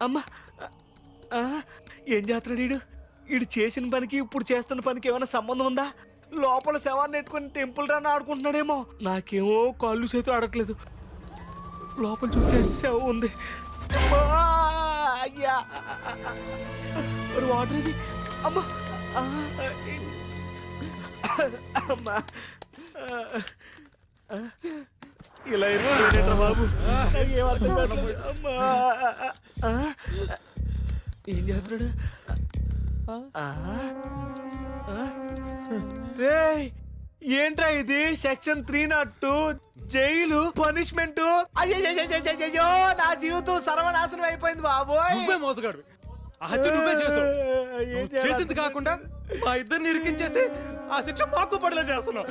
అమ్మా ఆ, ఏం చేస్తున్నాడు వీడు? వీడు చేసిన పనికి ఇప్పుడు చేస్తున్న పనికి ఏమైనా సంబంధం ఉందా? లోపల శవాన్ని నెట్టుకుని టెంపుల్ రన్ ఆడుకుంటున్నాడేమో. నాకేమో కాళ్ళు చేతులు ఆడట్లేదు. లోపల చూస్తే శవం ఉంది. అమ్మా! అయ్యా! మరి వాటర్ ఇది? అమ్మా! ఆ, అమ్మా! ఇలా అయిపోయిందేంట్రా బాబు? నాకేం అర్థం కావట్లేదు. అమ్మా! ఏం చేస్తున్నాడు? రేయ్, ఏంట్రా ఇది? Section 302 jail punishment. అయ్యో, నా జీవితం సర్వనాశనం అయిపోయింది బాబోయ్. నువ్వే మోసగాడు. ఆ హత్య నువ్వే చేసావు. చేసింది కాకుండా మా ఇద్దరిని ఇరికించేసి ఆ శిక్ష మాకు పడలే చేస్తున్నావు.